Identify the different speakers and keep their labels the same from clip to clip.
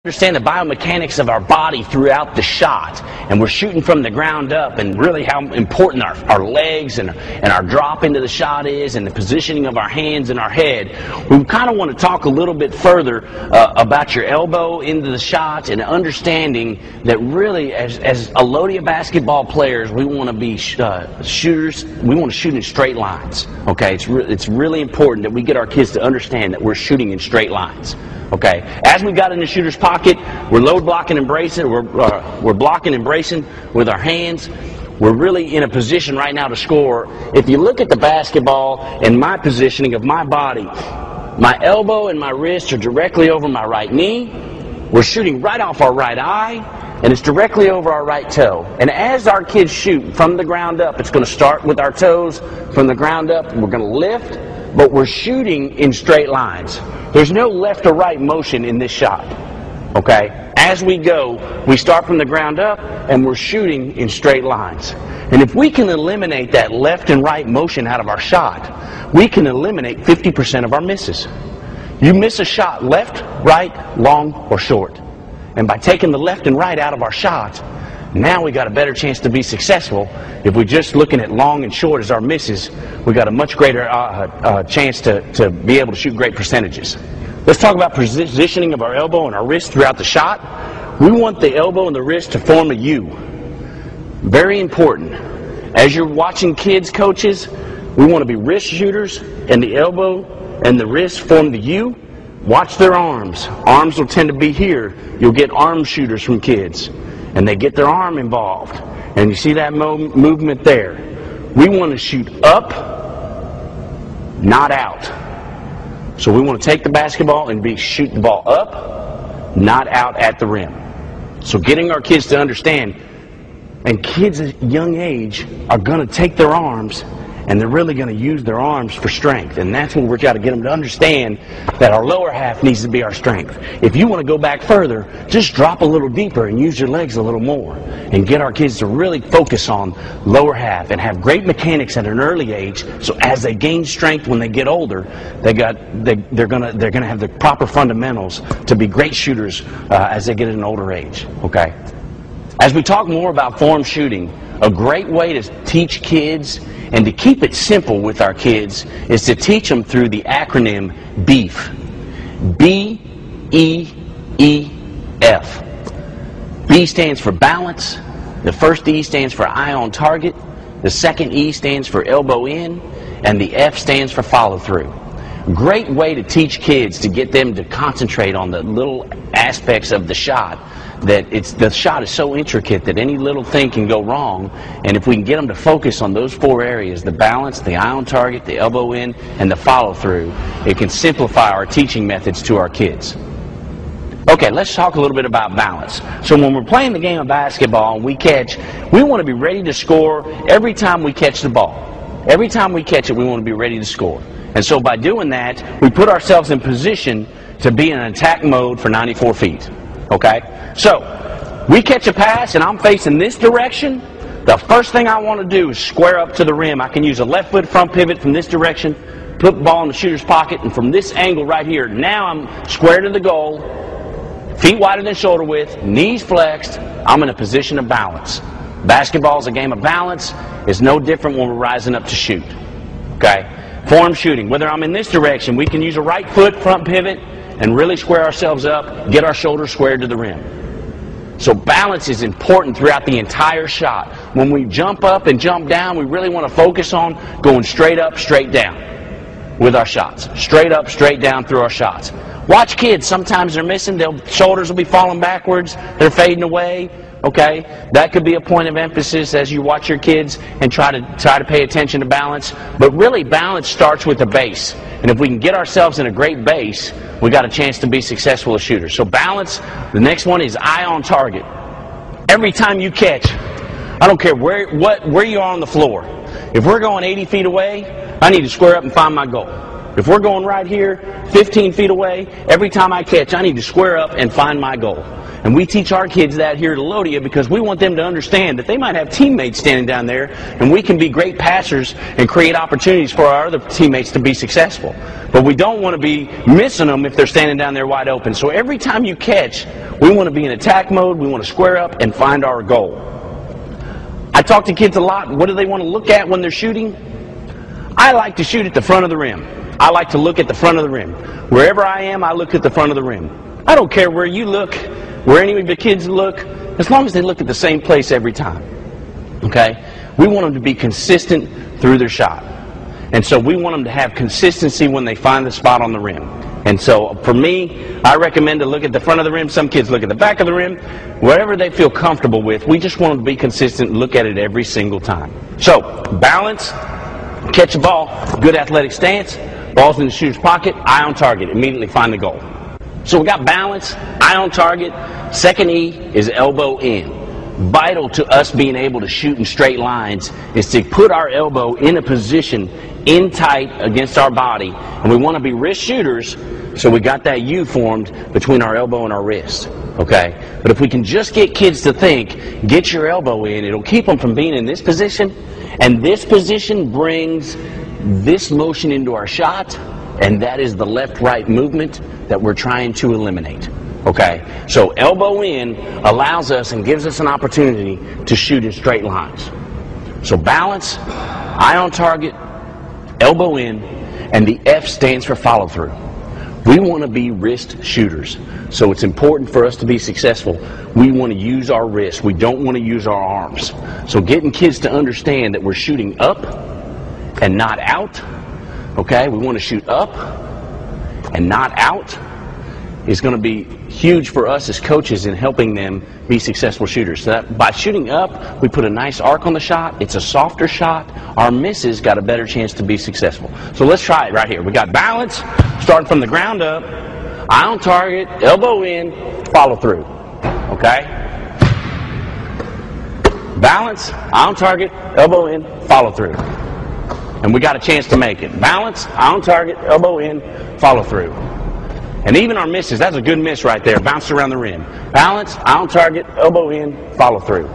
Speaker 1: Understand the biomechanics of our body throughout the shot, and we're shooting from the ground up, and really how important our legs and our drop into the shot is, and the positioning of our hands and our head. We kind of want to talk a little bit further about your elbow into the shot, and understanding that really as Alodia basketball players, we want to be shooters. We want to shoot in straight lines. Okay, it's really important that we get our kids to understand that we're shooting in straight lines. Okay, as we got in the shooter's pocket, we're load blocking and bracing. We're blocking and bracing with our hands. We're really in a position right now to score. If you look at the basketball and my positioning of my body, my elbow and my wrist are directly over my right knee. We're shooting right off our right eye, and it's directly over our right toe. And as our kids shoot from the ground up, it's going to start with our toes from the ground up. We're going to lift, but we're shooting in straight lines. There's no left or right motion in this shot. Okay? As we go, we start from the ground up, and we're shooting in straight lines. And if we can eliminate that left and right motion out of our shot, we can eliminate 50% of our misses. You miss a shot left, right, long, or short. And by taking the left and right out of our shot, now we got a better chance to be successful. If we're just looking at long and short as our misses, we got a much greater chance to be able to shoot great percentages. Let's talk about positioning of our elbow and our wrist throughout the shot. We want the elbow and the wrist to form a U. Very important. As you're watching kids, coaches, we want to be wrist shooters, and the elbow and the wrist form the U. Watch their arms. Arms will tend to be here. You'll get arm shooters from kids, and they get their arm involved. And you see that movement there. We want to shoot up, not out. So we want to take the basketball and shoot the ball up, not out at the rim. So getting our kids to understand, and kids at a young age are going to take their arms, and they're really going to use their arms for strength. And that's what we've got to get them to understand, that our lower half needs to be our strength. If you want to go back further, just drop a little deeper and use your legs a little more. And get our kids to really focus on lower half and have great mechanics at an early age, so as they gain strength when they get older, they're going to have the proper fundamentals to be great shooters as they get at an older age. Okay? As we talk more about form shooting, a great way to teach kids and to keep it simple with our kids is to teach them through the acronym BEEF. B-E-E-F. B stands for balance. The first E stands for eye on target. The second E stands for elbow in. And the F stands for follow through. Great way to teach kids, to get them to concentrate on the little aspects of the shot. The shot is so intricate that any little thing can go wrong, and if we can get them to focus on those four areas, the balance, the eye on target, the elbow in, and the follow through, it can simplify our teaching methods to our kids. Okay, let's talk a little bit about balance. So when we're playing the game of basketball and we catch, we want to be ready to score every time we catch the ball. Every time we catch it, we want to be ready to score. And so by doing that, we put ourselves in position to be in an attack mode for 94 feet. Okay? So, we catch a pass and I'm facing this direction. The first thing I want to do is square up to the rim. I can use a left foot front pivot from this direction, put the ball in the shooter's pocket, and from this angle right here, now I'm square to the goal, feet wider than shoulder width, knees flexed. I'm in a position of balance. Basketball is a game of balance. It's no different when we're rising up to shoot. Okay? Form shooting. Whether I'm in this direction, we can use a right foot front pivot and really square ourselves up, get our shoulders squared to the rim. So balance is important throughout the entire shot. When we jump up and jump down, we really want to focus on going straight up, straight down with our shots. Straight up, straight down through our shots. Watch kids. Sometimes they're missing. Their shoulders will be falling backwards. They're fading away. Okay? That could be a point of emphasis as you watch your kids and try to pay attention to balance. But really, balance starts with the base. And if we can get ourselves in a great base, we got a chance to be successful as shooters. So balance, the next one is eye on target. Every time you catch, I don't care where you are on the floor. If we're going 80 feet away, I need to square up and find my goal. If we're going right here, 15 feet away, every time I catch, I need to square up and find my goal. And we teach our kids that here at Alodia because we want them to understand that they might have teammates standing down there, and we can be great passers and create opportunities for our other teammates to be successful. But we don't want to be missing them if they're standing down there wide open. So every time you catch, we want to be in attack mode. We want to square up and find our goal. I talk to kids a lot. What do they want to look at when they're shooting? I like to shoot at the front of the rim. I like to look at the front of the rim. Wherever I am, I look at the front of the rim. I don't care where you look, where any of the kids look, as long as they look at the same place every time. Okay? We want them to be consistent through their shot. And so we want them to have consistency when they find the spot on the rim. And so for me, I recommend to look at the front of the rim. Some kids look at the back of the rim. Whatever they feel comfortable with, we just want them to be consistent and look at it every single time. So, balance, catch the ball, good athletic stance, ball's in the shooter's pocket, eye on target, immediately find the goal. So we got balance, eye on target. Second E is elbow in. Vital to us being able to shoot in straight lines is to put our elbow in a position in tight against our body, and we want to be wrist shooters, so we got that U formed between our elbow and our wrist. Okay? But if we can just get kids to think, get your elbow in, it'll keep them from being in this position, and this position brings this motion into our shot, and that is the left-right movement that we're trying to eliminate. Okay? So elbow in allows us and gives us an opportunity to shoot in straight lines. So balance, eye on target, elbow in, and the F stands for follow through. We want to be wrist shooters. So it's important for us to be successful. We want to use our wrists. We don't want to use our arms. So getting kids to understand that we're shooting up and not out. Okay? We want to shoot up and not out is going to be huge for us as coaches in helping them be successful shooters. So that by shooting up, we put a nice arc on the shot. It's a softer shot. Our misses got a better chance to be successful. So let's try it right here. We got balance, starting from the ground up, eye on target, elbow in, follow through. Okay? Balance, eye on target, elbow in, follow through. And we got a chance to make it. Balance, eye on target, elbow in, follow through. And even our misses, that's a good miss right there, bounced around the rim. Balance, eye on target, elbow in, follow through.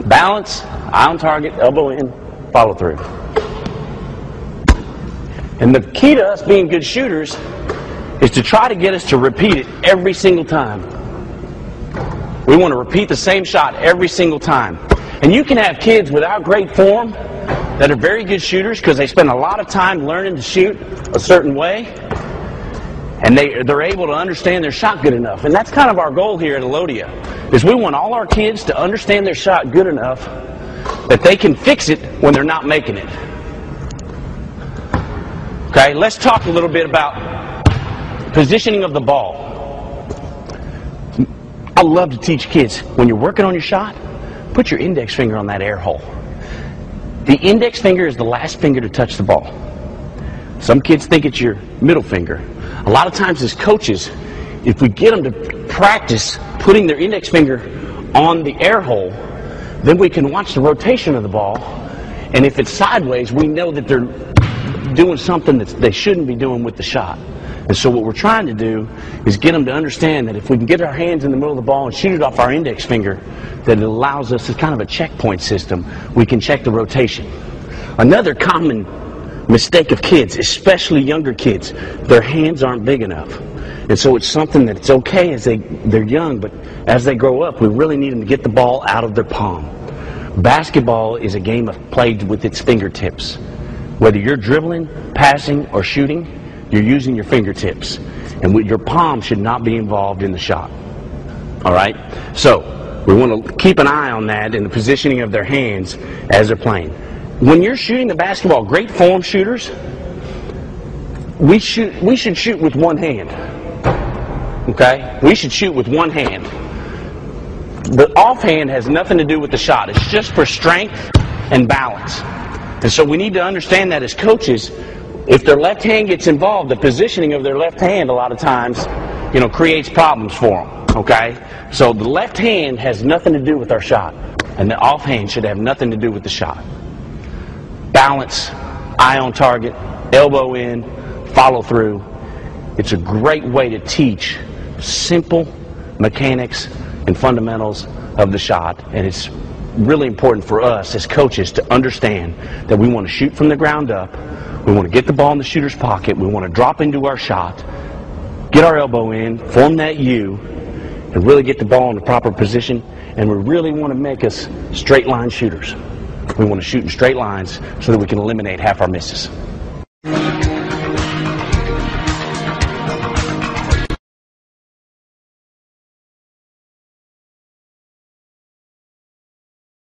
Speaker 1: Balance, eye on target, elbow in, follow through. And the key to us being good shooters is to try to get us to repeat it every single time. We want to repeat the same shot every single time. And you can have kids without great form that are very good shooters because they spend a lot of time learning to shoot a certain way. And they're able to understand their shot good enough. And that's kind of our goal here at Alodia, is we want all our kids to understand their shot good enough that they can fix it when they're not making it. Okay, let's talk a little bit about positioning of the ball. I love to teach kids, when you're working on your shot, put your index finger on that air hole. The index finger is the last finger to touch the ball. Some kids think it's your middle finger. A lot of times as coaches, if we get them to practice putting their index finger on the air hole, then we can watch the rotation of the ball, and if it's sideways, we know that they're doing something that they shouldn't be doing with the shot. And so what we're trying to do is get them to understand that if we can get our hands in the middle of the ball and shoot it off our index finger, that it allows us, it's kind of a checkpoint system. We can check the rotation. Another common mistake of kids, especially younger kids, their hands aren't big enough. And so it's something that it's okay as they're young, but as they grow up, we really need them to get the ball out of their palm. Basketball is a game played with its fingertips. Whether you're dribbling, passing, or shooting, you're using your fingertips. And your palm should not be involved in the shot. All right? So we want to keep an eye on that in the positioning of their hands as they're playing. When you're shooting the basketball, great form shooters, we should shoot with one hand. Okay? We should shoot with one hand. The offhand has nothing to do with the shot. It's just for strength and balance. And so we need to understand that as coaches, if their left hand gets involved, the positioning of their left hand a lot of times, creates problems for them. Okay? So the left hand has nothing to do with our shot. And the offhand should have nothing to do with the shot. Balance, eye on target, elbow in, follow through. It's a great way to teach simple
Speaker 2: mechanics and fundamentals of the shot, and it's really important for us as coaches to understand that we want to shoot from the ground up. We want to get the ball in the shooter's pocket. We want to drop into our shot, get our elbow in, form that U, and really get the ball in the proper position. And we really want to make us straight line shooters. We want to shoot in straight lines so that we can eliminate half our misses.